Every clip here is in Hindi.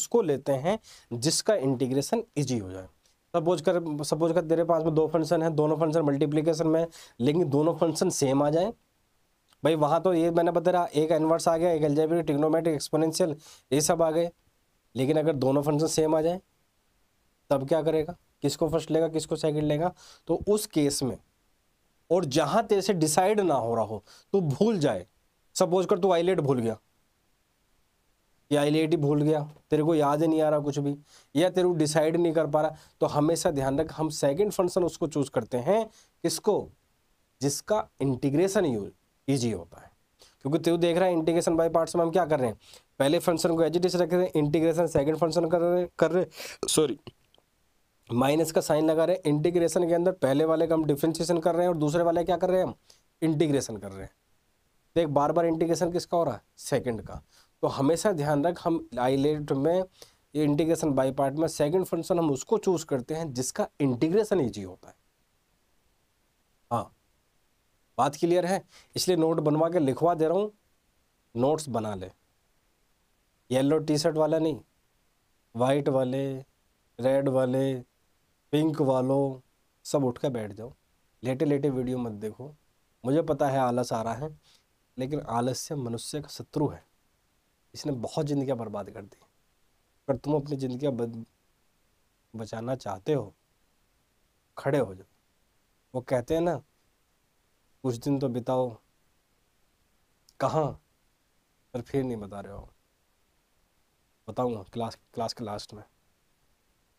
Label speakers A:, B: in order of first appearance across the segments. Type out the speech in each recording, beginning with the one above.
A: उसको लेते हैं जिसका इंटीग्रेशन इजी हो जाए। सपोज कर तेरे पास में दो फंक्शन है, दोनों फंक्शन मल्टीप्लीकेशन में, लेकिन दोनों फंक्शन सेम आ जाए। भाई वहाँ तो ये मैंने बता रहा, एक इनवर्स आ गया, एक अलजेब्रिक, ट्रिग्नोमेट्रिक, एक्सपोनेंशियल, ये सब आ गए। लेकिन अगर दोनों फंक्शन सेम आ जाए तब क्या करेगा, किसको फर्स्ट लेगा किसको सेकंड लेगा? तो उस केस में, और जहां तेरे से डिसाइड ना हो रहा हो तो भूल जाए। सपोज कर तू आइलेट भूल गया, या आइलेट ही भूल गया, तेरे को याद ही नहीं आ रहा कुछ भी, या तेरे को डिसाइड नहीं कर पा रहा, तो हमेशा ध्यान रख हम सेकंड फंक्शन उसको चूज करते हैं, किसको? जिसका इंटीग्रेशन ईजी होता है। क्योंकि तू देख रहा है इंटीग्रेशन बाय पार्ट्स में हम क्या कर रहे हैं, पहले फंक्शन को एज इट इज रख रहे हैं, इंटीग्रेशन सेकंड फंक्शन कर रहे सॉरी माइनस का साइन लगा रहे हैं। इंटीग्रेशन के अंदर पहले वाले का हम डिफरेंशिएशन कर रहे हैं और दूसरे वाले क्या कर रहे हैं, हम इंटीग्रेशन कर रहे हैं। देख बार बार इंटीग्रेशन किसका हो रहा है, सेकंड का। तो हमेशा ध्यान रख हम आइलेट में ये इंटीग्रेशन बाय पार्ट में सेकंड फंक्शन हम उसको चूज करते हैं जिसका इंटीग्रेशन इजी होता है। हाँ बात क्लियर है? इसलिए नोट बनवा के लिखवा दे रहा हूँ, नोट्स बना ले। येलो टी शर्ट वाला नहीं, वाइट वाले, रेड वाले, पिंक वालों, सब उठ कर बैठ जाओ। लेटे लेटे वीडियो मत देखो। मुझे पता है आलस आ रहा है, लेकिन आलस्य मनुष्य का शत्रु है, इसने बहुत जिंदगियां बर्बाद कर दी। अगर तुम अपनी जिंदगियां बचाना चाहते हो, खड़े हो जाओ। वो कहते हैं ना, कुछ दिन तो बिताओ, कहाँ, पर फिर नहीं बता रहे हो। बताऊंगा क्लास के लास्ट में।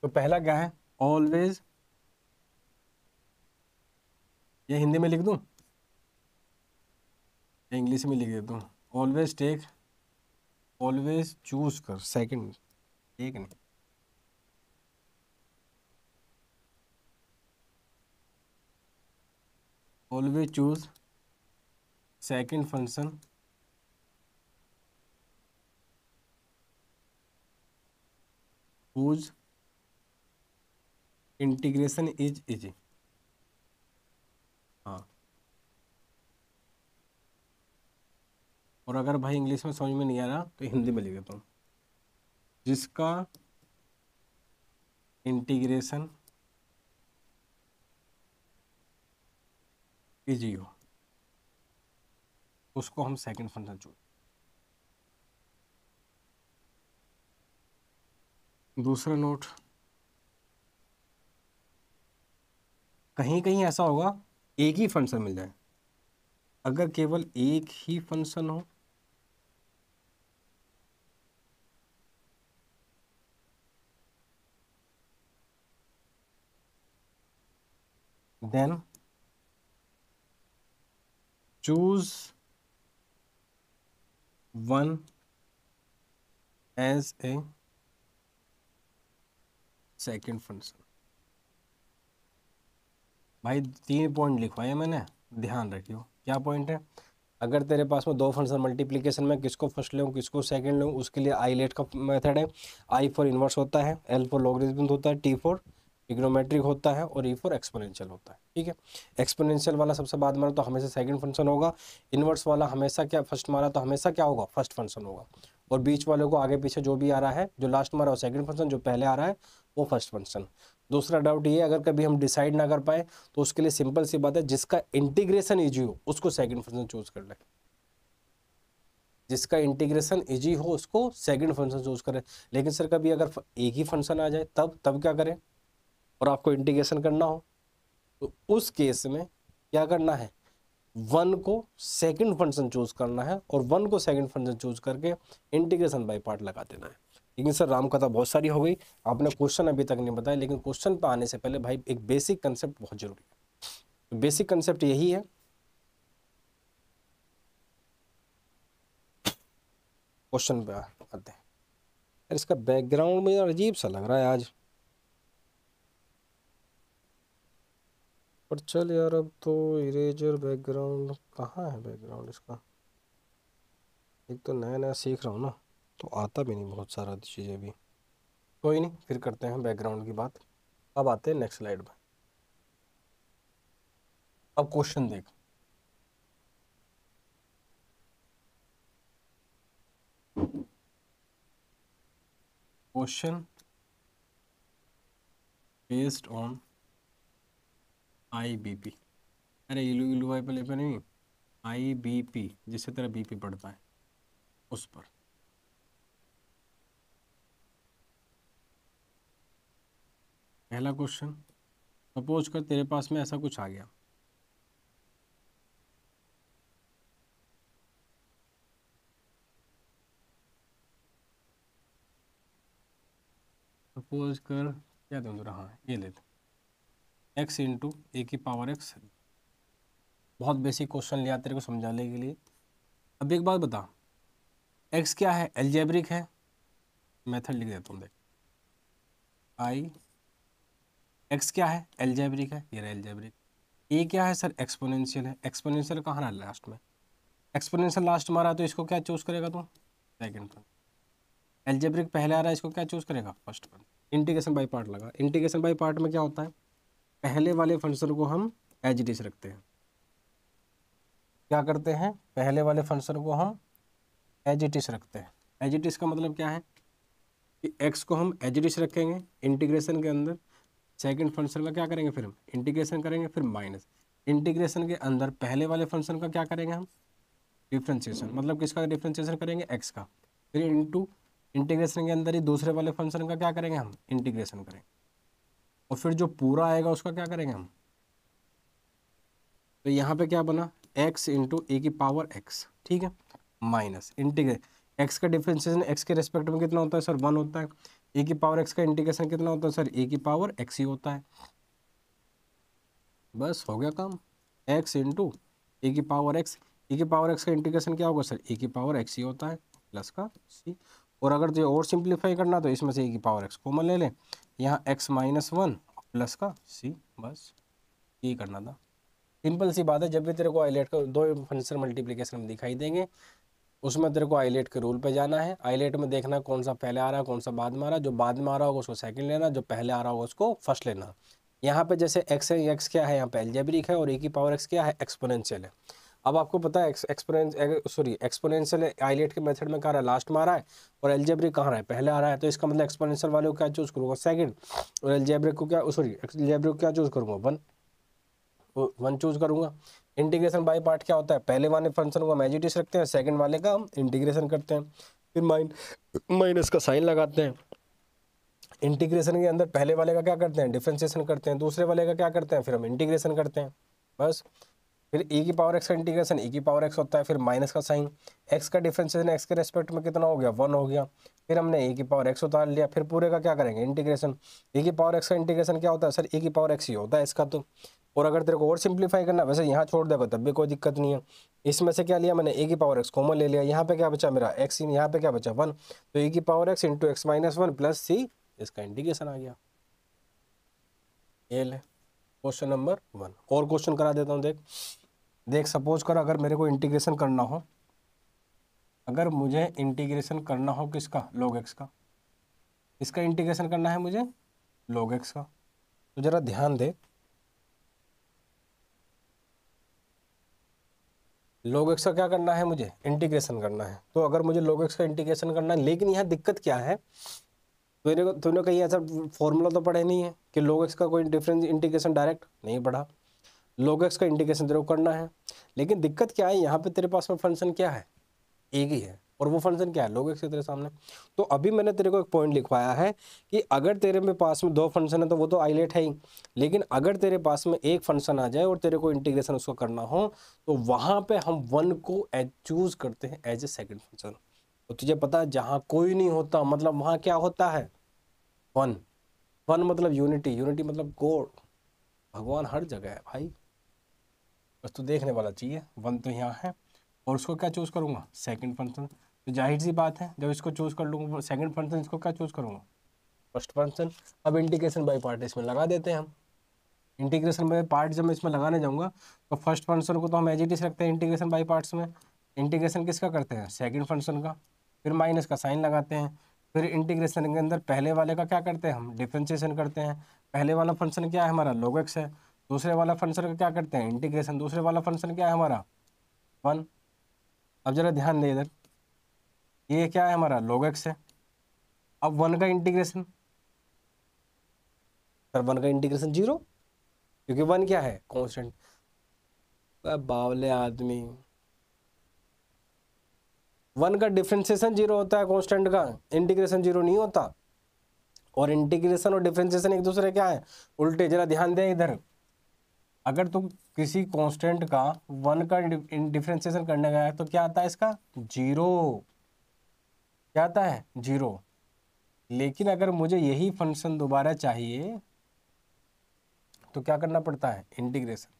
A: तो पहला क्या है, ऑलवेज, ये हिंदी में लिख दूं या इंग्लिश में लिख देता हूँ? ऑलवेज चूज कर सेकंड, एक नहीं, always choose second function whose integration is easy. हाँ, और अगर भाई इंग्लिश में समझ में नहीं आ रहा तो हिंदी में लिख देता हूँ, जिसका इंटीग्रेशन इजी हो उसको हम सेकंड फंक्शन चूज। दूसरा नोट, कहीं कहीं ऐसा होगा एक ही फंक्शन मिल जाए, अगर केवल एक ही फंक्शन हो then choose one as a second function. भाई 3 पॉइंट लिखवाए मैंने, ध्यान रखियो। क्या पॉइंट है? अगर तेरे पास में दो फंक्शन मल्टीप्लिकेशन में किसको फर्स्ट लूँ किसको सेकंड लूँ, उसके लिए आइलेट का मेथड है। आई फॉर इन्वर्स होता है, एल फॉर लॉगरिथम होता है, टी फॉर ट्रिग्नोमेट्रिक होता है, और ई फॉर एक्सपोनेंशियल होता है। ठीक है, एक्सपोनेंशियल वाला सबसे बाद मारा तो हमेशा सेकंड फंक्शन होगा, इन्वर्स वाला हमेशा क्या फर्स्ट मारा तो हमेशा क्या होगा, फर्स्ट फंक्शन होगा, और बीच वाले को आगे पीछे जो भी आ रहा है, जो लास्ट मारा वो सेकंड फंक्शन, जो पहले आ रहा है वो फर्स्ट फंक्शन। दूसरा डाउट ये, अगर कभी हम डिसाइड ना कर पाए तो उसके लिए सिंपल सी बात है, जिसका इंटीग्रेशन इजी हो उसको सेकंड फंक्शन चूज कर ले, जिसका इंटीग्रेशन इजी हो उसको सेकंड फंक्शन चूज करें। लेकिन सर कभी अगर एक ही फंक्शन आ जाए तब क्या करें, और आपको इंटीग्रेशन करना हो, तो उस केस में क्या करना है, वन को सेकंड फंक्शन चूज करना है, और वन को सेकंड फंक्शन चूज करके इंटीग्रेशन बाय पार्ट लगा देना है। लेकिन सर राम कथा बहुत सारी हो गई, आपने क्वेश्चन अभी तक नहीं बताया, लेकिन क्वेश्चन पे आने से पहले भाई एक बेसिक कंसेप्ट बहुत जरूरी है। तो बेसिक कंसेप्ट यही है, क्वेश्चन पे आते हैं। यार इसका बैकग्राउंड में यार अजीब सा लग रहा है आज, पर चल यार अब तो इरेजर बैकग्राउंड कहाँ है, बैकग्राउंड इसका, एक तो नया नया सीख रहा हूँ ना, तो आता भी नहीं बहुत सारा चीज़ें भी। कोई नहीं, फिर करते हैं बैकग्राउंड की बात। अब आते हैं नेक्स्ट स्लाइड में। अब क्वेश्चन देख, क्वेश्चन बेस्ड ऑन IBP, अरे इलू इलू वाई पे नहीं, IBP जिससे तेरा BP पड़ता है उस पर। पहला क्वेश्चन, सपोज कर तेरे पास में ऐसा कुछ आ गया, सपोज कर क्या दूँ तेरा, हाँ ये ले x इंटू ए की पावर x। बहुत बेसिक क्वेश्चन लिया तेरे को समझाने के लिए। अब एक बात बता, x क्या है, एल्जेब्रिक है, मेथड लिख देता हूँ देख, आई x क्या है, एल्जेब्रिक है, ये रहा एल्जेब्रिक। ए क्या है सर, एक्सपोनेंशियल है, एक्सपोनेंशियल कहाँ रहा लास्ट में, एक्सपोनेंशियल लास्ट में आ रहा है तो इसको क्या चूज करेगा तू, सेकंड पर। एल्जेब्रिक पहले आ रहा है, इसको क्या चूज करेगा, फर्स्ट पर। इंटीग्रेशन बाय पार्ट लगा, इंटीग्रेशन बाय पार्ट में क्या होता है, पहले वाले फंक्शन को हम एज इट इज रखते हैं। क्या करते हैं, पहले वाले फंक्शन को हम एज इट इज रखते हैं। एज इट इज का मतलब क्या है कि x को हम एज इट इज रखेंगे इंटीग्रेशन के अंदर, सेकंड फंक्शन का क्या करेंगे फिर हम इंटीग्रेशन करेंगे, फिर माइनस इंटीग्रेशन के अंदर पहले वाले फंक्शन का क्या करेंगे हम डिफ्रेंशिएशन, मतलब किसका डिफ्रेंशिएशन करेंगे, x का, फिर इंटू इंटीग्रेशन के अंदर ही दूसरे वाले फंक्शन का क्या करेंगे हम इंटीग्रेशन करेंगे, और फिर जो पूरा आएगा उसका क्या करेंगे हम। तो यहाँ पे क्या बना, x इंटू ए की पावर x, ठीक है, माइनस इंटीग्रेट x का डिफरेंशिएशन x के रेस्पेक्ट में कितना होता है सर, 1 होता है। ए की पावर x का इंटीग्रेशन कितना होता है सर, ए की पावर x ही होता है। बस हो गया काम, x इंटू ए की पावर x, ए की पावर x का इंटीग्रेशन क्या होगा सर, ए की पावर x ही होता है प्लस का c। और अगर तुझे और सिंप्लीफाई करना तो इसमें से ए की पावर x कॉमन ले ले, यहाँ x -1 प्लस का c, बस ये करना था। सिंपल सी बात है, जब भी तेरे को आइलेट का दो फंक्शन मल्टीप्लिकेशन में दिखाई देंगे, उसमें तेरे को आइलेट के रूल पे जाना है। आइलेट में देखना कौन सा पहले आ रहा है कौन सा बाद में आ रहा है, जो बाद में आ रहा होगा उसको सेकंड लेना, जो पहले आ रहा होगा उसको फर्स्ट लेना। यहाँ पे जैसे x है, x क्या है यहाँ पे एल्जेब्रिक है, और ए की पावर x क्या है एक्सपोनेंशियल है। अब आपको पता है एक्सपोनेंशियल आइलेट के मेथड में कहाँ रहा है, लास्ट में आ रहा है, और एल्जेब्रिक कहाँ रहा है, पहले आ रहा है। तो इसका मतलब एक्सपोनेंशियल वाले को क्या चूज करूँगा, सेकंड, और एल्जेब्रिक को क्या एल्जेब्रिक को क्या चूज करूँगा, 1 चूज करूंगा। इंटीग्रेशन बाय पार्ट क्या होता है, पहले वाले फंक्शन को हम एज इट इज रखते हैं, सेकंड वाले का हम इंटीग्रेशन करते हैं, फिर माइनस का साइन लगाते हैं। इंटीग्रेशन के अंदर पहले वाले का क्या करते हैं, डिफरेंशिएशन करते हैं, दूसरे वाले का क्या करते हैं, फिर हम इंटीग्रेशन करते हैं, बस। फिर e की पावर x का इंटीग्रेशन e की पावर x होता है, फिर माइनस का साइन, x का डिफरेंशिएशन x के रेस्पेक्ट में कितना हो गया, 1 हो गया, फिर हमने e की पावर x उतार लिया, फिर पूरे का क्या करेंगे इंटीग्रेशन। e की पावर x का इंटीग्रेशन क्या होता है सर, e की पावर x ही होता है इसका तो। और अगर तेरे को और सिंप्लीफाई करना, वैसे यहाँ छोड़ देगा तब भी कोई दिक्कत नहीं है। इसमें से क्या लिया मैंने, ए की पावर x कॉमन ले लिया, यहाँ पे क्या बचा मेरा x, यहाँ पे क्या बचा 1, तो ए की power x into x -1 plus c, इसका इंटीग्रेशन आ गया। ये ले क्वेश्चन नंबर 1। और क्वेश्चन करा देता हूँ, देख देख सपोज कर अगर मेरे को इंटीग्रेशन करना हो, अगर मुझे इंटीग्रेशन करना हो किसका, log x का, इसका इंटीग्रेशन करना है मुझे log x का, तो जरा ध्यान दे, log x का क्या करना है मुझे, इंटीग्रेशन करना है। तो अगर मुझे log x का इंटीग्रेशन करना है, लेकिन यहाँ दिक्कत क्या है, तूने कहीं ऐसा फॉर्मूला तो पढ़े नहीं है कि log x का कोई डिफरेंस इंटीग्रेशन डायरेक्ट नहीं पढ़ा, log x का इंटीग्रेशन तेरे को करना है। लेकिन दिक्कत क्या है, यहाँ पे तेरे पास में फंक्शन क्या है, एक ही है, और वो फंक्शन क्या है, log x है तेरे सामने। तो अभी मैंने तेरे को एक पॉइंट लिखवाया है कि अगर तेरे में पास में 2 फंक्शन है तो वो तो आइलेट है ही, लेकिन अगर तेरे पास में एक फंक्शन आ जाए और तेरे को इंटीग्रेशन उसको करना हो, तो वहां पे हम 1 को चूज करते हैं एज ए सेकेंड फंक्शन। तो तुझे पता है जहाँ कोई नहीं होता मतलब वहां क्या होता है, 1। 1 मतलब यूनिटी, यूनिटी मतलब गॉड, भगवान हर जगह है भाई, बस तू देखने वाला चाहिए। 1 तो यहाँ है, और उसको क्या चूज करूँगा, सेकंड फंक्शन। तो जाहिर सी बात है जब इसको चूज कर लूँगा सेकंड फंक्शन, इसको क्या चूज करूँगा, फर्स्ट फंक्शन। अब इंटीग्रेशन बाय पार्ट इसमें लगा देते हैं हम। इंटीग्रेशन बाय पार्ट जब मैं इसमें लगाने जाऊँगा तो फर्स्ट फंक्शन को तो हम एज इट इज रखते हैं इंटीग्रेशन बाय पार्ट्स में, इंटीग्रेशन किसका करते हैं, सेकंड फंक्शन का, फिर माइनस का साइन लगाते हैं, फिर इंटीग्रेशन के अंदर पहले वाले का क्या करते हैं हम डिफरेंशिएशन करते हैं। पहले वाला फंक्शन क्या है हमारा, log x है, दूसरे वाला फंक्शन का क्या करते हैं इंटीग्रेशन, दूसरे वाला फंक्शन क्या है हमारा 1। अब जरा ध्यान दे इधर, ये क्या है हमारा log x है, अब 1 का इंटीग्रेशन, सर 1 का इंटीग्रेशन 0, क्योंकि 1 क्या है, कांस्टेंट। बावले आदमी, 1 का डिफरेंशिएशन 0 होता है, कांस्टेंट का इंटीग्रेशन 0 नहीं होता। और इंटीग्रेशन और डिफरेंशिएशन एक दूसरे क्या है, उल्टे। जरा ध्यान दे इधर, अगर तुम किसी कांस्टेंट का 1 का डिफरेंशिएशन करने गया है तो क्या आता है इसका, 0। क्या आता है, 0। लेकिन अगर मुझे यही फंक्शन दोबारा चाहिए तो क्या करना पड़ता है, इंटीग्रेशन।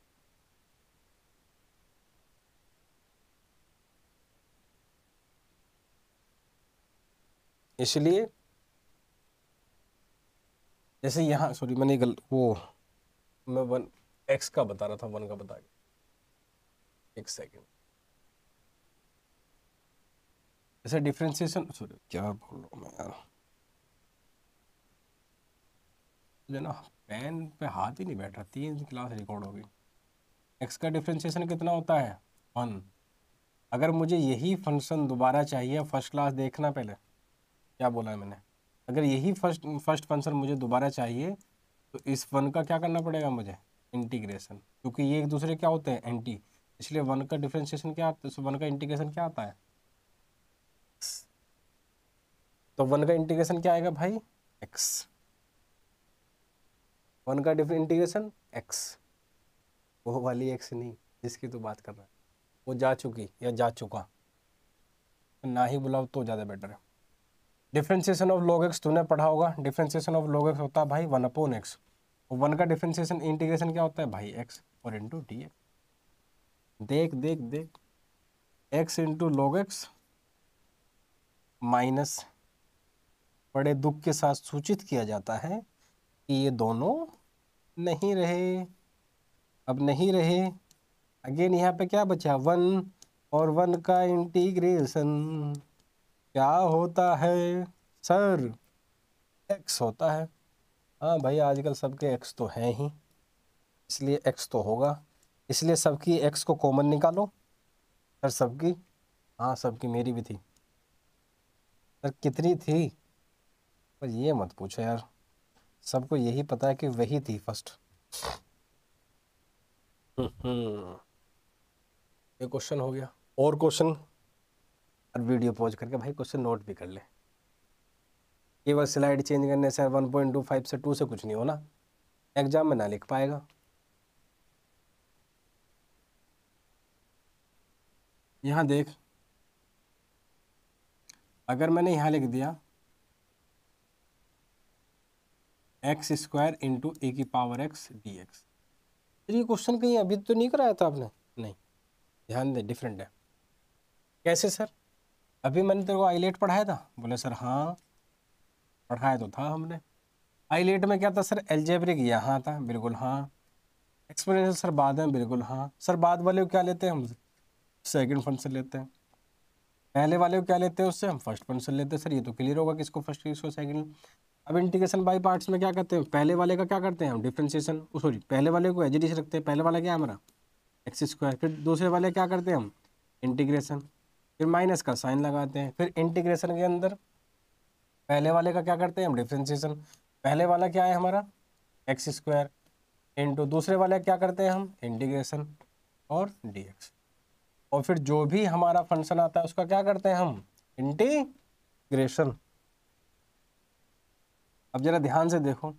A: इसलिए जैसे यहाँ, सॉरी मैंने वो मैं 1 x का बता रहा था, 1 का बता के, एक सेकेंड। जैसे डिफरेंशिएशन, सॉरी क्या बोल रहा हूँ मैं यार, मुझे ना पेन पे हाथ ही नहीं बैठ रहा, 3 क्लास रिकॉर्ड हो गई। x का डिफरेंशिएशन कितना होता है, 1। अगर मुझे यही फंक्शन दोबारा चाहिए, फर्स्ट क्लास देखना पहले क्या बोला है मैंने, अगर यही फर्स्ट फंक्शन मुझे दोबारा चाहिए तो इस 1 का क्या करना पड़ेगा मुझे, इंटीग्रेशन, क्योंकि ये एक दूसरे क्या होते हैं, एंटी। इसलिए 1 का डिफरेंशिएशन क्या आता है, 1 का इंटीग्रेशन क्या आता है, तो 1 का इंटीग्रेशन क्या आएगा भाई, x। 1 का इंटीग्रेशन x, वो वाली x नहीं जिसकी तू बात कर रहा है, वो जा चुकी या जा चुका, ना ही बुलाओ तो ज़्यादा बेटर है। डिफरेंशिएशन ऑफ log x तूने पढ़ा होगा, डिफरेंशिएशन ऑफ log x होता है भाई 1/x। 1 का डिफरेंशिएशन इंटीग्रेशन क्या होता है भाई, x और इंटू डी एक्स। देख देख देख, x into log x minus, बड़े दुख के साथ सूचित किया जाता है कि ये दोनों नहीं रहे, अब नहीं रहे। अगेन यहाँ पे क्या बचा, 1, और 1 का इंटीग्रेशन क्या होता है सर, x होता है। हाँ भाई आजकल सबके x तो हैं ही, इसलिए x तो होगा, इसलिए सबकी x को कॉमन निकालो। सर सबकी, हाँ सबकी, मेरी भी थी सर, कितनी थी, पर ये मत पूछो यार, सबको यही पता है कि वही थी फर्स्ट। ये क्वेश्चन हो गया, और क्वेश्चन, और वीडियो पॉज करके भाई क्वेश्चन नोट भी कर ले। केवल स्लाइड चेंज करने से 1.25 से 2 से कुछ नहीं होना, एग्जाम में ना लिख पाएगा। यहाँ देख, अगर मैंने यहाँ लिख दिया x² इंटू ए की पावर x dx, ये क्वेश्चन कहीं अभी तो नहीं कराया था आपने, नहीं, ध्यान दे, डिफरेंट है। कैसे सर, अभी मैंने तेरे को आईलेट पढ़ाया था, बोले सर हाँ पढ़ाया तो था हमने। आईलेट में क्या था सर, एल्जेब्रिक यहाँ था, बिल्कुल हाँ। एक्सपोनेंशियल सर बाद में, बिल्कुल हाँ। सर बाद वाले को क्या लेते हैं हम, सेकंड फंक्शन लेते हैं। पहले वाले को क्या लेते हैं, उससे हम फर्स्ट फंक्शन लेते हैं। सर ये तो क्लियर होगा किसको फर्स्ट किसको सेकंड। अब इंटीग्रेशन बाय पार्ट्स में क्या करते हैं, पहले वाले का क्या करते हैं हम, डिफरेंशिएशन, सॉरी पहले वाले को एज इट इज रखते हैं, पहले वाला क्या है हमारा x², फिर दूसरे वाले क्या करते हैं हम, इंटीग्रेशन, फिर माइनस का साइन लगाते हैं, फिर इंटीग्रेशन के अंदर पहले वाले का क्या करते हैं हम, डिफरेंशिएशन, पहले वाला क्या है हमारा x² इंटू दूसरे वाले क्या करते हैं हम, इंटीग्रेशन और dx, और फिर जो भी हमारा फंक्शन आता है उसका क्या करते हैं हम, इंटीग्रेशन। अब जरा ध्यान से देखो,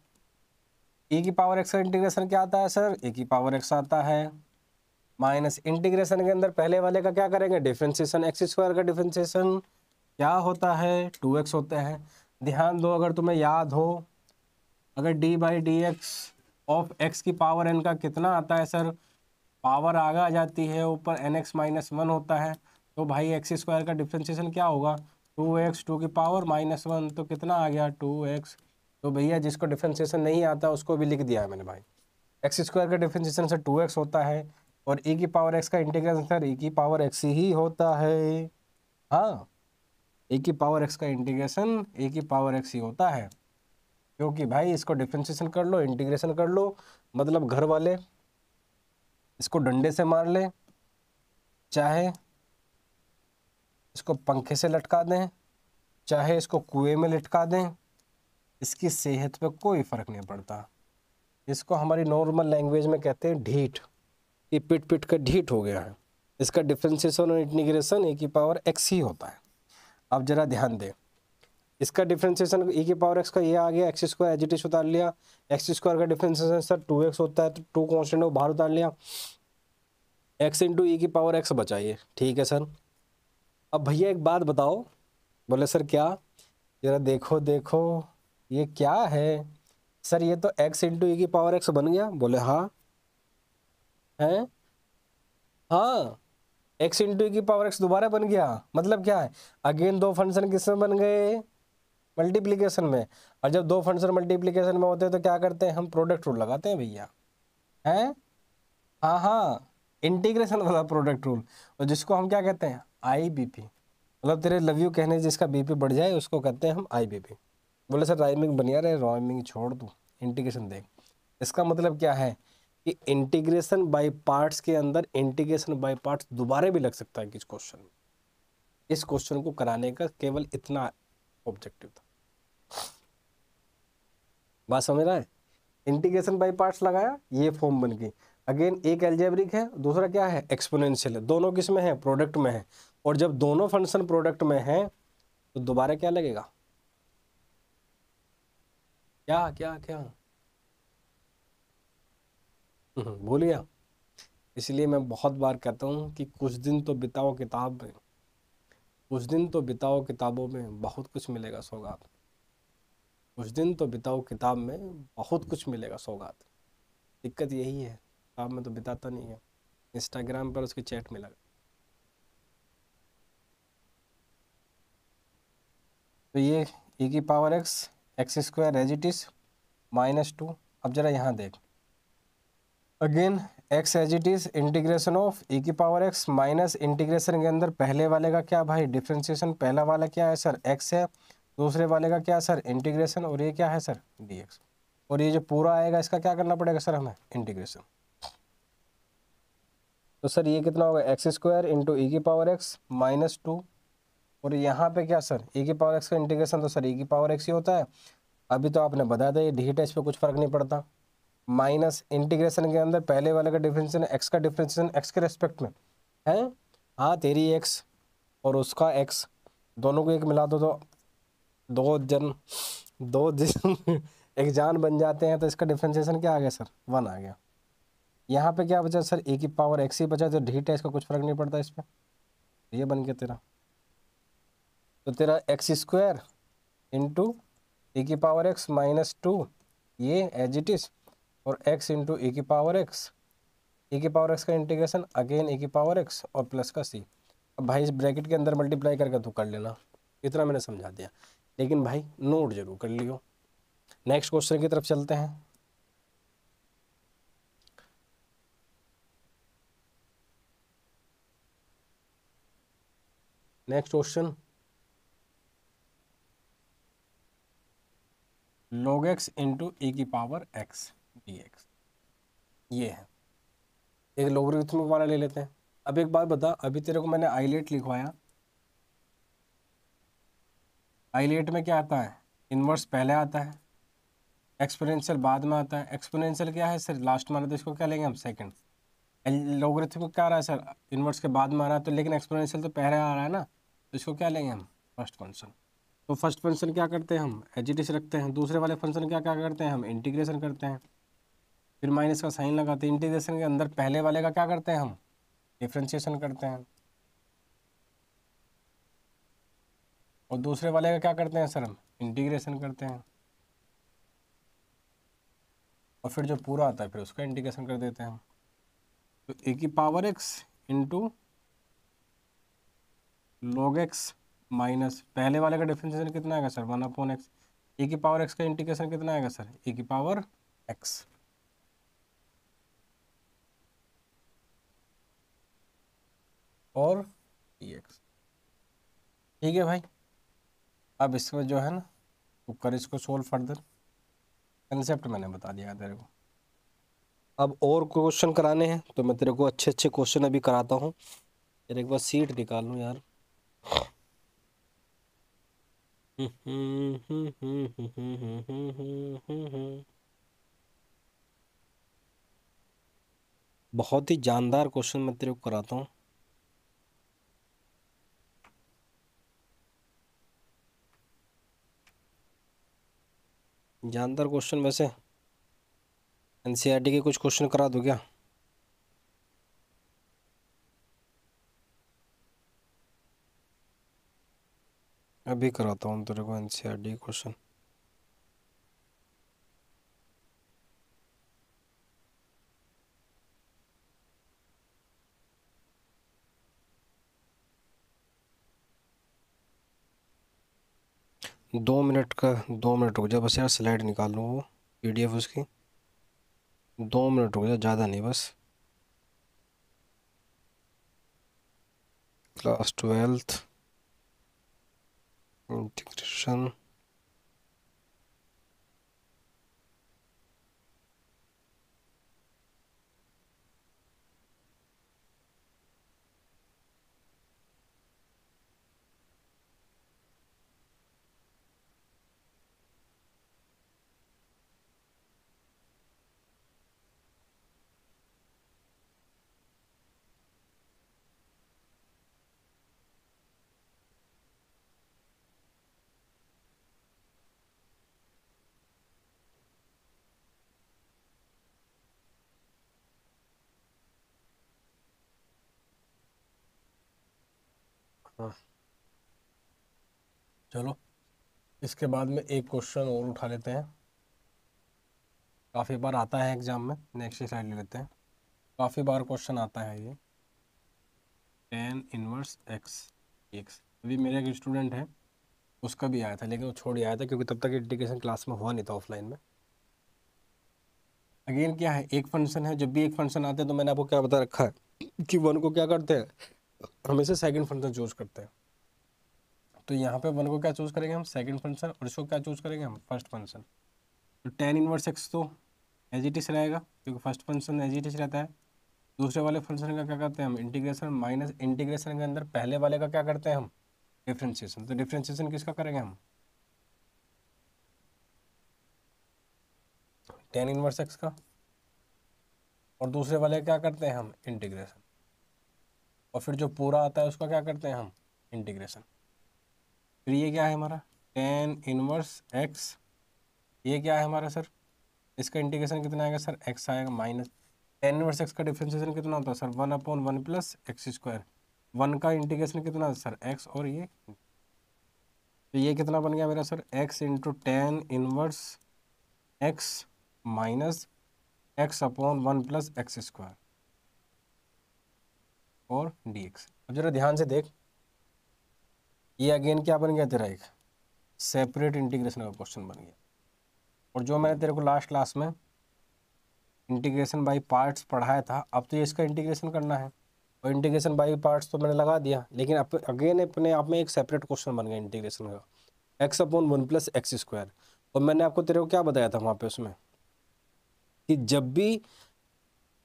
A: e की पावर x का इंटीग्रेशन क्या आता है सर, e की पावर x आता है, माइनस इंटीग्रेशन के अंदर पहले वाले का क्या करेंगे, डिफरेंशिएशन, x² का डिफरेंशिएशन क्या होता है, 2x होता है। ध्यान दो, अगर तुम्हें याद हो, अगर d/dx ऑफ x की पावर n का कितना आता है सर, पावर आगे आ जाती है, ऊपर nx-1 होता है, तो भाई x² का डिफरेंशिएशन क्या होगा, 2x, 2 की पावर -1, तो कितना आ गया 2x। तो भैया जिसको डिफरेंशिएशन नहीं आता उसको भी लिख दिया है मैंने भाई, x² का डिफरेंशिएशन सर 2x होता है, और e की पावर x का इंटीग्रेशन सर e की पावर x ही होता है। हाँ, e की पावर x का इंटीग्रेशन e की पावर x ही होता है, क्योंकि भाई इसको डिफरेंशिएशन कर लो, इंटीग्रेशन कर लो, मतलब घर वाले इसको डंडे से मार ले, चाहे इसको पंखे से लटका दें, चाहे इसको कुएं में लटका दें, इसकी सेहत पे कोई फर्क नहीं पड़ता। इसको हमारी नॉर्मल लैंग्वेज में कहते हैं ढीठ, ये पिट पिट का ढीठ हो गया है। इसका डिफरेंशिएशन और इंटीग्रेशन e की पावर x ही होता है। अब जरा ध्यान दें, इसका डिफरेंशिएशन e की पावर x का ये आ गया, x square as it is उतार लिया। एक्स स्क्वायर का डिफरेंशिएशन सर 2x होता है, तो 2 कांस्टेंट है वो बाहर उतार लिया, x इंटू ई की पावर x बचाइए। ठीक है सर। अब भैया एक बात बताओ, बोले सर क्या, जरा देखो देखो ये क्या है सर, ये तो x इंटू ई की पावर x बन गया। बोले हाँ है, हाँ x इंटू ई की पावर x दोबारा बन गया। मतलब क्या है, अगेन दो फंक्शन किसमें बन गए, मल्टीप्लिकेशन में। और जब दो फंक्शन मल्टीप्लिकेशन में होते हैं तो क्या करते हैं हम, प्रोडक्ट रूल लगाते हैं भैया, हैं। हाँ हाँ, इंटीग्रेशन वाला प्रोडक्ट रूल, और जिसको हम क्या कहते हैं, IBP, मतलब तेरे लव यू कहने से जिसका बीपी बढ़ जाए उसको कहते हैं हम IBP। बोले सर राइमिंग बढ़िया रहे, राइमिंग छोड़ दूँ, इंटीग्रेशन देख। इसका मतलब क्या है कि इंटीग्रेशन बाय पार्ट्स के अंदर इंटीग्रेशन बाय पार्ट्स दोबारा भी लग सकता है किस क्वेश्चन में। इस क्वेश्चन को कराने का केवल इतना ऑब्जेक्टिव था। बात समझ रहा है, इंटीग्रेशन बाय पार्ट्स लगाया, ये फॉर्म बन गई। अगेन एक एल्जेब्रिक है, दूसरा क्या है, एक्सपोनेंशियल है। दोनों किस में है, प्रोडक्ट में है। और जब दोनों फंक्शन प्रोडक्ट में है तो दोबारा क्या लगेगा, क्या क्या क्या भूल गया। इसलिए मैं बहुत बार कहता हूँ कि कुछ दिन तो बिताओ किताब में, कुछ दिन तो बिताओ किताबों में, बहुत कुछ मिलेगा सौगात। कुछ दिन तो बिताओ किताब में, बहुत कुछ मिलेगा सौगात। दिक्कत यही है, किताब में तो बिताता नहीं है, इंस्टाग्राम पर उसकी चैट में लगा। तो ये e की power x square as it is -2। अब जरा यहाँ देख, again x as it is integration of e की पावर x माइनस इंटीग्रेशन के अंदर पहले वाले का क्या भाई, डिफरेंशिएशन। पहला वाला क्या है सर, x है, दूसरे वाले का क्या सर, इंटीग्रेशन, और ये क्या है सर, dx। और ये जो पूरा आएगा इसका क्या करना पड़ेगा सर हमें, इंटीग्रेशन। तो सर ये कितना होगा, एक्स स्क्वायर इंटू ई की पावर x -2, और यहाँ पे क्या सर, e की पावर x का इंटीग्रेशन, तो सर e की पावर x ही होता है। अभी तो आपने बता दिया, ये ढीठ है, इस पर कुछ फर्क नहीं पड़ता। माइनस इंटीग्रेशन के अंदर पहले वाले का डिफरेंशिएशन, x का डिफरेंशिएशन x के रेस्पेक्ट में है। हाँ तेरी x और उसका x, दोनों को एक मिला दो तो दो जिसम एक जान बन जाते हैं। तो इसका डिफरेंशिएशन क्या आ गया सर, 1 आ गया। यहाँ पे क्या बचा सर, e की पावर x ही बचा, तो ढीठ है, इसका कुछ फर्क नहीं पड़ता इस पर। ये बन गया तेरा, तो तेरा एक्स स्क्वायर इंटू ई की पावर x -2, ये एज इट इज, और x इंटू ई की पावर x, ई की पावर x का इंटीग्रेशन, अगेन ई की पावर x और प्लस का c। अब भाई इस ब्रैकेट के अंदर मल्टीप्लाई करके तू कर लेना, इतना मैंने समझा दिया, लेकिन भाई नोट जरूर कर लियो। नेक्स्ट क्वेश्चन की तरफ चलते हैं। Next question, log x into e की पावर x dx, ये है। एक लोगरिथमिक वाला ले लेते हैं। अब एक बात बता, अभी तेरे को मैंने आइलेट लिखवाया, आइलेट में क्या आता है, इन्वर्स पहले आता है, एक्सपोनेंशियल बाद में आता है। एक्सपोनेंशियल क्या है सर, लास्ट में आता है, तो इसको क्या लेंगे हम, सेकंड। लोगरिथमिक क्या आ रहा है सर, इन्वर्स के बाद में आ रहा है, तो लेकिन एक्सपोनेंशियल तो पहले आ रहा है ना, तो इसको क्या लेंगे हम, फर्स्ट फंक्शन। तो फर्स्ट फंक्शन क्या करते हैं हम, एज इट इज रखते हैं। दूसरे वाले फंक्शन क्या क्या करते हैं हम, इंटीग्रेशन करते हैं, फिर माइनस का साइन लगाते हैं। इंटीग्रेशन के अंदर पहले वाले का क्या करते हैं हम, डिफ्रेंशिएशन करते हैं, और दूसरे वाले का क्या करते हैं सर हम, इंटीग्रेशन करते हैं, और फिर जो पूरा आता है फिर उसका इंटीग्रेशन कर देते हैं हम। तो ए की power x into log x minus पहले वाले का डिफरेंशिएशन कितना आएगा सर, 1/x। ए की पावर x का इंटीग्रेशन कितना आएगा सर, ए की पावर x, और dx। ठीक है भाई, अब इसको जो है ना, तो कर इसको सोल्व फर्दर, कंसेप्ट मैंने बता दिया तेरे को। अब और क्वेश्चन कराने हैं तो मैं तेरे को अच्छे अच्छे क्वेश्चन अभी कराता हूँ। तेरे एक बार सीट निकाल लूँ यार। बहुत ही जानदार क्वेश्चन मैं तेरे को कराता हूँ। जानदार क्वेश्चन वैसे एनसीईआरटी के कुछ क्वेश्चन करा दो क्या? अभी कराता हूँ तेरे को एनसीईआरटी क्वेश्चन। दो मिनट का, 2 मिनट रुक जा बस यार, स्लाइड निकाल लूँ वो पीडीएफ उसकी। 2 मिनट रुक जा, ज़्यादा नहीं बस। Class 12th integration. हाँ चलो, इसके बाद में एक क्वेश्चन और उठा लेते हैं। काफ़ी बार आता है एग्जाम में, नेक्स्ट स्लाइड ले लेते हैं। काफ़ी बार क्वेश्चन आता है ये, टेन इनवर्स एक्स एक्स। अभी मेरा एक स्टूडेंट है, उसका भी आया था लेकिन वो छोड़ ही आया था क्योंकि तब तक इंटीग्रेशन क्लास में हुआ नहीं था ऑफलाइन में। अगेन क्या है, एक फंक्शन है, जब भी एक फंक्शन आते हैं तो मैंने आपको क्या बता रखा है कि वन को क्या करते हैं, हमेशा सेकंड फंक्शन चूज करते हैं। तो यहाँ पे वन को क्या चूज करेंगे हम, सेकंड फंक्शन, और इसको क्या चूज करेंगे हम, फर्स्ट फंक्शन। तो टेन इनवर्स एक्स तो एज इट इज रहेगा क्योंकि first function as it is रहता है। दूसरे वाले फंक्शन का क्या करते हैं हम, इंटीग्रेशन, माइनस इंटीग्रेशन के अंदर पहले वाले का क्या करते हैं हम, डिफ्रेंशिएशन। तो डिफ्रेंशिएशन किसका करेंगे हम, टेन इनवर्स एक्स का, और दूसरे वाले का क्या करते हैं हम, इंटीग्रेशन, और फिर जो पूरा आता है उसका क्या करते हैं हम, इंटीग्रेशन। फिर ये क्या है हमारा, टेन इनवर्स एक्स, ये क्या है हमारा सर, इसका इंटीग्रेशन कितना आएगा सर, एक्स आएगा, माइनस टेन इनवर्स एक्स का डिफरेंशिएशन कितना होता है sir, 1/1 plus x square. One का इंटीग्रेशन कितना है सर, एक्स, और ये तो ये कितना बन गया मेरा sir, x into ten inverse x minus x/1 plus x square और dx। अब जरा ध्यान से देख, ये अगेन क्या बन गया तेरा, एक सेपरेट इंटीग्रेशन का क्वेश्चन बन गया। और जो मैंने तेरे को लास्ट क्लास में इंटीग्रेशन बाय पार्ट्स पढ़ाया था, अब तो ये इसका इंटीग्रेशन करना है, और इंटीग्रेशन बाय पार्ट्स तो मैंने लगा दिया, लेकिन अब अगेन अपने आप में एक सेपरेट क्वेश्चन बन गया इंटीग्रेशन का, x/1 प्लस एक्स स्क्वायर। और मैंने आपको तेरे को क्या बताया था वहाँ पे उसमें, कि जब भी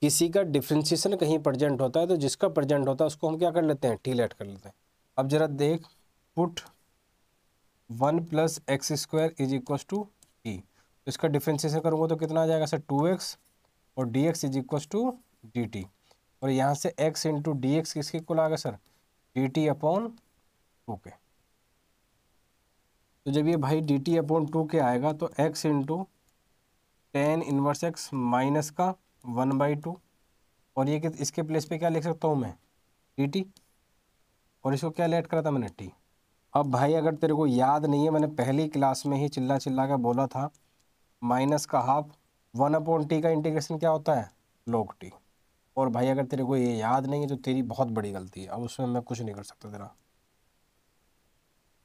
A: किसी का डिफ्रेंशिएशन कहीं प्रेजेंट होता है तो जिसका प्रेजेंट होता है उसको हम क्या कर लेते हैं, टी लेट कर लेते हैं। अब जरा देख, put 1 + x² is equal to t, इसका डिफ्रेंशिएशन करूँगा तो कितना आ जाएगा सर, 2x, और dx is equal to dt। और यहाँ से x इंटू डी एक्स किसके इक्वल आ गया सर, dt/2 के। तो जब ये भाई dt/2 के आएगा तो x into ten inverse x minus का 1/2, और ये इसके प्लेस पे क्या लिख सकता हूँ मैं, dt, और इसको क्या लेट करा था मैंने, t। अब भाई अगर तेरे को याद नहीं है, मैंने पहली क्लास में ही चिल्ला चिल्ला के बोला था, माइनस का हाफ 1/t का इंटीग्रेशन क्या होता है, log t। और भाई अगर तेरे को ये याद नहीं है तो तेरी बहुत बड़ी गलती है, अब उसमें मैं कुछ नहीं कर सकता तेरा।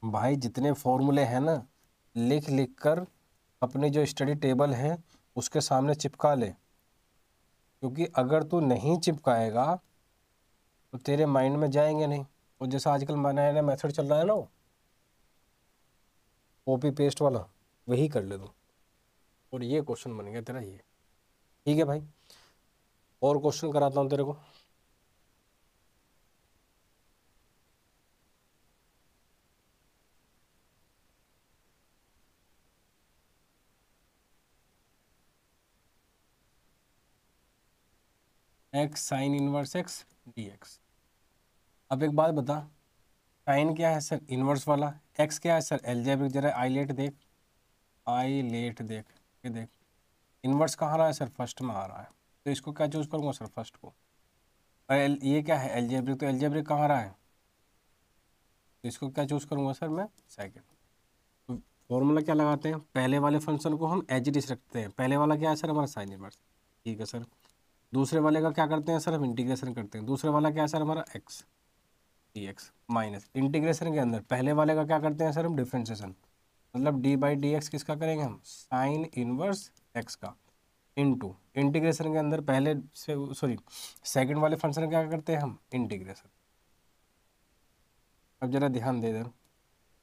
A: भाई जितने फॉर्मूले हैं ना, लिख लिख कर अपने जो स्टडी टेबल है उसके सामने चिपका ले, क्योंकि अगर तू नहीं चिपकाएगा तो तेरे माइंड में जाएंगे नहीं। और जैसा आजकल नया नया मेथड चल रहा है ना, वो कॉपी पेस्ट वाला, वही कर ले तू। और ये क्वेश्चन बन गया तेरा ये, ठीक है भाई। और क्वेश्चन कराता हूँ तेरे को। X sign inverse x D x. अब एक बात बता, साइन क्या है सर? इनवर्स वाला। एक्स क्या है सर? एलजेब्रिक। जरा आईलेट देख, आईलेट देख, ये देख, इनवर्स कहाँ रहा है सर? फर्स्ट में आ रहा है, तो इसको क्या चूज करूँगा सर? फर्स्ट को। और ये क्या है? एलजेब्रिक, तो एलजेब्रिक कहाँ रहा है? तो इसको क्या चूज करूँगा सर मैं? सेकेंड। तो फॉर्मूला क्या लगाते हैं? पहले वाले फंक्शन को हम एज इट इज रखते हैं। पहले वाला क्या है सर? हमारा साइन इनवर्स। ठीक है सर। दूसरे वाले का क्या करते हैं सर? हम इंटीग्रेशन करते हैं। दूसरे वाला क्या है सर? हमारा x D x minus integration के अंदर पहले वाले का क्या करते हैं सर? हम डिफ्रेंसिएशन, मतलब डी बाई डी एक्स किसका करेंगे हम? साइन इनवर्स एक्स का, इनटू इंटीग्रेशन के अंदर पहले से, सॉरी, सेकंड वाले फंक्शन क्या करते हैं हम? इंटीग्रेशन। अब जरा ध्यान दे इधर,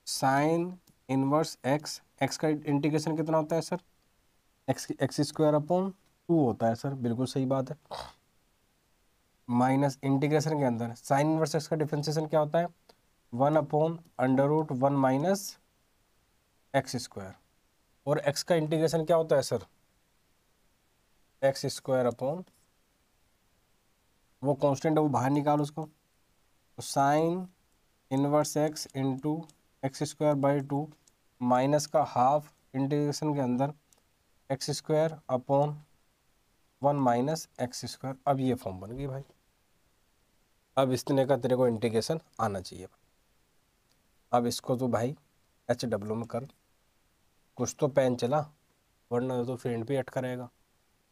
A: साइन इनवर्स एक्स, एक्स का इंटीग्रेशन कितना होता है सर? एक्स स्क्वायर अपॉन 2 होता है सर, बिल्कुल सही बात है। माइनस इंटीग्रेशन के अंदर साइन इनवर्स एक्स का डिफरेंशिएशन क्या होता है? 1 upon under root 1 minus x square. और एक्स का इंटीग्रेशन क्या होता है सर? एक्स स्क्वायर अपॉन, वो कांस्टेंट है वो बाहर निकालो उसको, तो sine inverse x into x square by 2 minus का हाफ इंटीग्रेशन के अंदर x square upon 1 minus x square. अब ये फॉर्म बन गई भाई। अब इस तरह का तेरे को इंटीग्रेशन आना चाहिए। अब इसको तो भाई एच डब्ल्यू में कर, कुछ तो पेन चला, वरना तो फ्रेंड पे अटका रहेगा।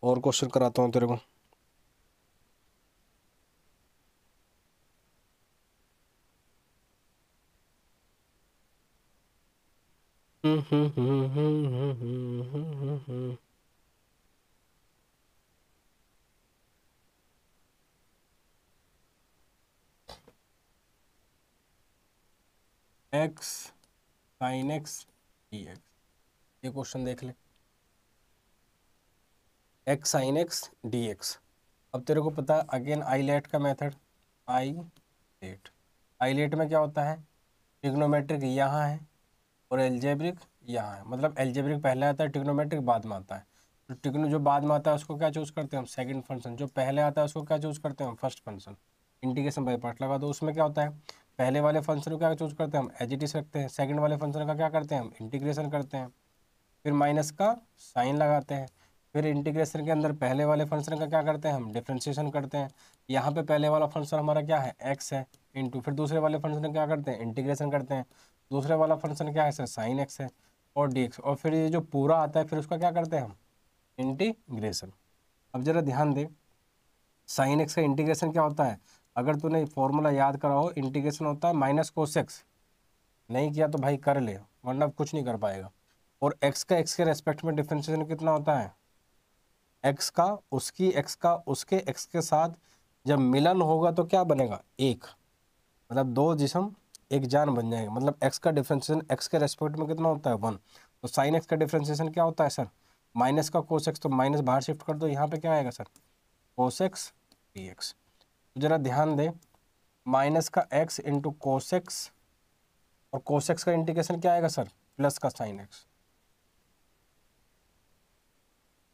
A: और क्वेश्चन कराता हूँ तेरे को। X sine x D x, ये क्वेश्चन देख ले। X sine x D x. अब तेरे को पता है अगेन आईलेट का मेथड। आईलेट, आईलेट में क्या होता है? ट्रिग्नोमेट्रिक यहाँ है और एल्जेब्रिक यहाँ है, मतलब एल्जेब्रिक पहले आता है, ट्रिग्नोमेट्रिक बाद में आता है। तो ट्रिग्नो जो बाद में आता है उसको क्या चूज करते हैं हम? Second function. जो पहले आता है उसको क्या चूज करते हैं हम? First function. Integration by part लगा दो। उसमें क्या होता है? पहले वाले फंक्शन को क्या चूज करते हैं हम? एज इट इज रखते हैं। सेकंड वाले फंक्शन का क्या करते हैं हम? इंटीग्रेशन करते हैं। फिर माइनस का साइन लगाते हैं। फिर इंटीग्रेशन के अंदर पहले वाले फंक्शन का क्या करते हैं हम? डिफ्रेंशिएशन करते हैं। यहाँ पे पहले वाला फंक्शन हमारा क्या है? एक्स है, इंटू फिर दूसरे वाले फंक्शन का क्या करते हैं? इंटीग्रेशन करते हैं। दूसरे वाला फंक्शन क्या है सर? साइन एक्स है और डी एक्स। और फिर ये जो पूरा आता है फिर उसका क्या करते हैं हम? इंटीग्रेशन। अब जरा ध्यान दे, साइन एक्स का इंटीग्रेशन क्या होता है? अगर तूने फॉर्मूला याद करा हो, इंटीग्रेशन होता है माइनस कोस एक्स। नहीं किया तो भाई कर ले, वरना कुछ नहीं कर पाएगा। और एक्स का एक्स के रेस्पेक्ट में डिफरेंशिएशन कितना होता है? एक्स का उसकी, एक्स का उसके, एक्स के साथ जब मिलन होगा तो क्या बनेगा? एक, मतलब दो जिस्म एक जान बन जाएगा। मतलब एक्स का डिफरेंशिएशन एक्स के रेस्पेक्ट में कितना होता है? 1। तो साइन एक्स का डिफरेंशिएशन क्या होता है सर? माइनस का कोस एक्स, तो माइनस बाहर शिफ्ट कर दो, यहाँ पे क्या आएगा sir? Cos x D x. तो जरा ध्यान दे, माइनस का एक्स इंटू कोस एक्स, और कोस एक्स का इंटीग्रेशन क्या आएगा सर? प्लस का साइन एक्स,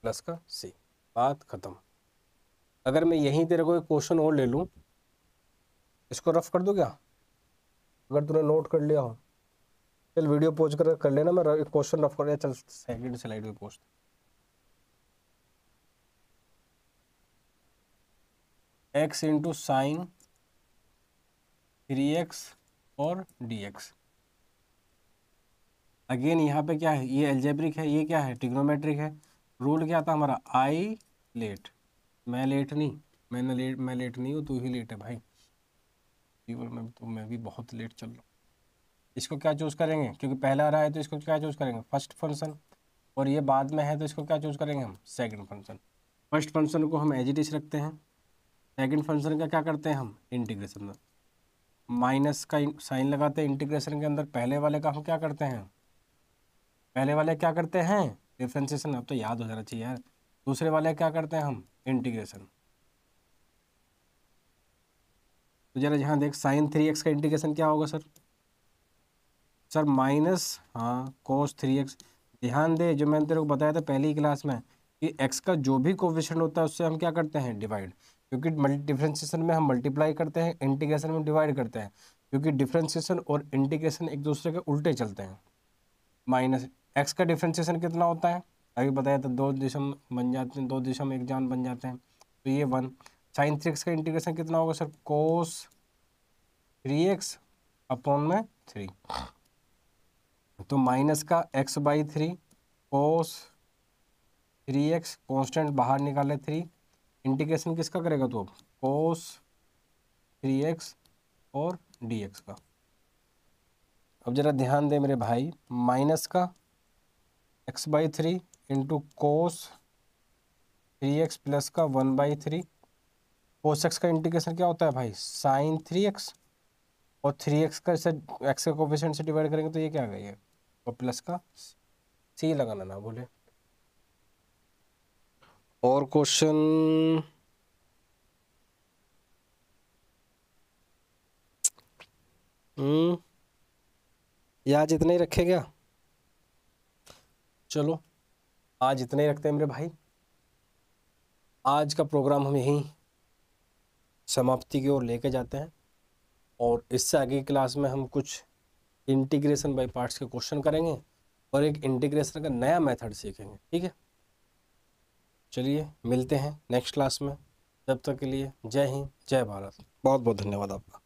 A: प्लस का सी। बात खत्म। अगर मैं यहीं तेरे को एक क्वेश्चन और ले लूँ, इसको रफ कर दूँ क्या? अगर तूने नोट कर लिया हो, चल वीडियो पॉज कर लेना, मैं एक क्वेश्चन रफ कर लिया। चल सेकंड स्लाइड पे post. X into sine 3x और dx। अगेन यहाँ पे क्या है? ये एल्जेब्रिक है, ये क्या है? ट्रिग्नोमेट्रिक है। रूल क्या था हमारा? I let. मैं लेट नहीं, मैं लेट नहीं हूँ, तू ही लेट है भाई। मैं भी बहुत लेट चल रहा हूँ। इसको क्या चूज करेंगे? क्योंकि पहला आ रहा है तो इसको क्या चूज करेंगे? First function. और ये बाद में है तो इसको क्या चूज करेंगे हम? Second function. फर्स्ट फंक्शन को हम एज इट इज रखते हैं। सेकंड फंक्शन का क्या करते हैं हम? इंटीग्रेशन में माइनस का साइन लगाते हैं। इंटीग्रेशन के अंदर पहले वाले का हम क्या करते हैं? पहले वाले क्या करते हैं? डिफ्रेंशिएशन। अब तो याद हो जाना चाहिए यार। दूसरे वाले क्या करते हैं हम? इंटीग्रेशन। तो जरा यहाँ देख, साइन 3x का इंटीग्रेशन क्या होगा सर? सर माइनस, हाँ, कोस 3x। ध्यान दे, जो मैंने तेरे को बताया था पहली क्लास में कि x का जो भी कोफिशिएंट होता है उससे हम क्या करते हैं? डिवाइड। क्योंकि डिफरेंशिएशन में हम मल्टीप्लाई करते हैं, इंटीग्रेशन में डिवाइड करते हैं, क्योंकि डिफरेंशिएशन और इंटीग्रेशन एक दूसरे के उल्टे चलते हैं। माइनस एक्स का डिफरेंशिएशन कितना होता है, अभी बताया था, 2 दिशम बन जाते हैं, 2 दिशम एक जान बन जाते हैं, तो ये 1। साइन 3x का इंटीग्रेशन कितना होगा सर, कोस 3x अपॉन में 3, तो माइनस का x/3 कोस 3x, कॉन्स्टेंट बाहर निकाले 3, इंटीग्रेशन किसका करेगा तो अब कोस 3x और dx का। अब जरा ध्यान दे मेरे भाई, माइनस का x/3 into cos 3x plus का 1/3, कोस x का इंटीग्रेशन क्या होता है भाई, साइन 3x, और 3x का से x के कोफिशिएंट से डिवाइड करेंगे तो ये क्या आ गया, और प्लस का सी लगाना ना बोले। और क्वेश्चन, ये आज इतने ही रखे क्या, चलो आज इतने ही रखते हैं मेरे भाई। आज का प्रोग्राम हम यहीं समाप्ति की ओर लेके जाते हैं, और इससे आगे की क्लास में हम कुछ इंटीग्रेशन बाय पार्ट्स के क्वेश्चन करेंगे और एक इंटीग्रेशन का नया मेथड सीखेंगे, ठीक है। चलिए मिलते हैं नेक्स्ट क्लास में, तब तक के लिए जय हिंद जय भारत, बहुत बहुत धन्यवाद आपका।